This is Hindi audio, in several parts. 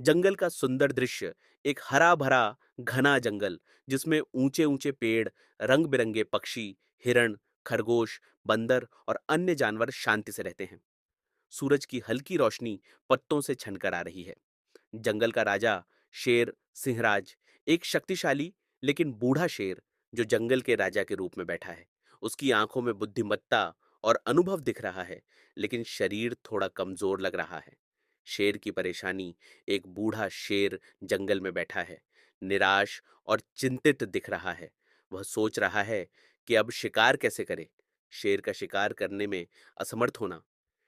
जंगल का सुंदर दृश्य, एक हरा भरा घना जंगल जिसमें ऊंचे ऊंचे पेड़, रंग बिरंगे पक्षी, हिरण, खरगोश, बंदर और अन्य जानवर शांति से रहते हैं। सूरज की हल्की रोशनी पत्तों से छनकर आ रही है। जंगल का राजा शेर सिंहराज, एक शक्तिशाली लेकिन बूढ़ा शेर जो जंगल के राजा के रूप में बैठा है। उसकी आंखों में बुद्धिमत्ता और अनुभव दिख रहा है, लेकिन शरीर थोड़ा कमजोर लग रहा है। शेर की परेशानी, एक बूढ़ा शेर जंगल में बैठा है, निराश और चिंतित दिख रहा है। वह सोच रहा है कि अब शिकार कैसे करे। शेर का शिकार करने में असमर्थ होना।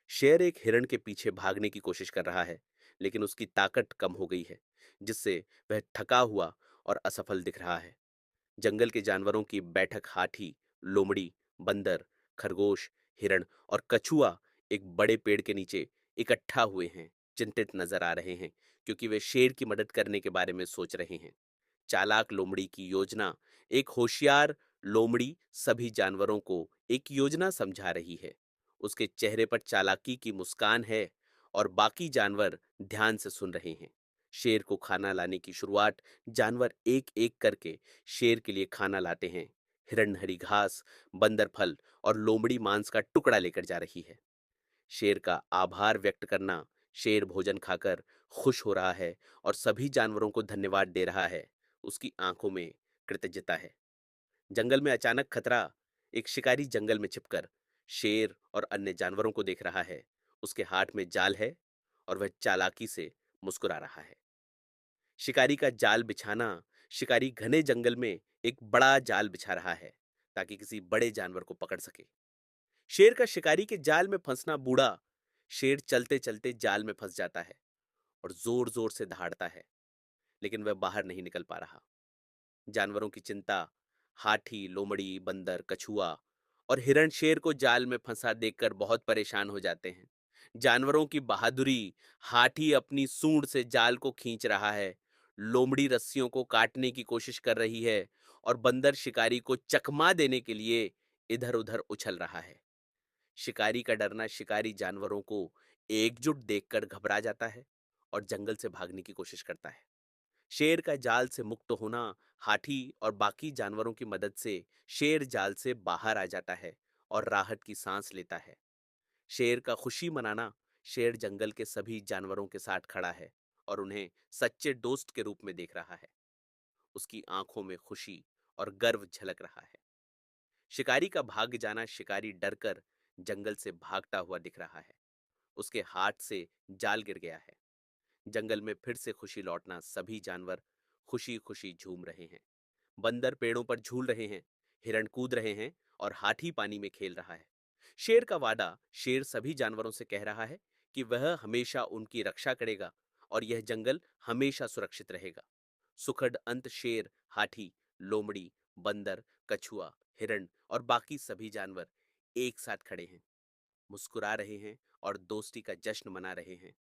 शेर एक हिरण के पीछे भागने की कोशिश कर रहा है, लेकिन उसकी ताकत कम हो गई है, जिससे वह थका हुआ और असफल दिख रहा है। जंगल के जानवरों की बैठक हाथी, लोमड़ी, बंदर, खरगोश, हिरण और कछुआ एक बड़े पेड़ के नीचे इकट्ठा हुए हैं, चिंतित नजर आ रहे हैं, क्योंकि वे शेर की मदद करने के बारे में सोच रहे हैं। चालाक लोमड़ी की योजना। एक होशियार लोमड़ी सभी जानवरों को एक योजना समझा रही है। उसके चेहरे पर चालाकी की मुस्कान है और बाकी जानवर ध्यान से सुन रहे हैं। शेर को खाना लाने की शुरुआत। जानवर एक एक करके शेर के लिए खाना लाते हैं। हिरण हरी घास, बंदर फल और लोमड़ी मांस का टुकड़ा लेकर जा रही है। शेर का आभार व्यक्त करना। शेर भोजन खाकर खुश हो रहा है और सभी जानवरों को धन्यवाद दे रहा है। उसकी आंखों में कृतज्ञता है। जंगल में अचानक खतरा। एक शिकारी जंगल में छिपकर शेर और अन्य जानवरों को देख रहा है। उसके हाथ में जाल है और वह चालाकी से मुस्कुरा रहा है। शिकारी का जाल बिछाना। शिकारी घने जंगल में एक बड़ा जाल बिछा रहा है ताकि किसी बड़े जानवर को पकड़ सके। शेर का शिकारी के जाल में फंसना। बूढ़ा शेर चलते चलते जाल में फंस जाता है और जोर जोर से दहाड़ता है, लेकिन वह बाहर नहीं निकल पा रहा। जानवरों की चिंता। हाथी, लोमड़ी, बंदर, कछुआ और हिरण शेर को जाल में फंसा देखकर बहुत परेशान हो जाते हैं। जानवरों की बहादुरी। हाथी अपनी सूंड से जाल को खींच रहा है, लोमड़ी रस्सियों को काटने की कोशिश कर रही है और बंदर शिकारी को चकमा देने के लिए इधर उधर उछल रहा है। शिकारी का डरना शिकारी जानवरों को एकजुट देखकर घबरा जाता है और जंगल से भागने की कोशिश करता है। शेर का जाल से मुक्त होना। हाथी और बाकी जानवरों की मदद से शेर जाल से बाहर आ जाता है और राहत की सांस लेता है। शेर का खुशी मनाना। शेर जंगल के सभी जानवरों के साथ खड़ा है और उन्हें सच्चे दोस्त के रूप में देख रहा है। उसकी आंखों में खुशी और गर्व झलक रहा है। शिकारी का भाग जाना। शिकारी डरकर जंगल से भागता हुआ दिख रहा है। उसके हाथ से जाल गिर गया है। जंगल में फिर से खुशी लौटना। सभी जानवर खुशी खुशी झूम रहे हैं। बंदर पेड़ों पर झूल रहे हैं, हिरण कूद रहे हैं और हाथी पानी में खेल रहा है। शेर का वादा। शेर सभी जानवरों से कह रहा है कि वह हमेशा उनकी रक्षा करेगा और यह जंगल हमेशा सुरक्षित रहेगा। सुखद अंत। शेर, हाथी, लोमड़ी, बंदर, कछुआ, हिरण और बाकी सभी जानवर एक साथ खड़े हैं, मुस्कुरा रहे हैं और दोस्ती का जश्न मना रहे हैं।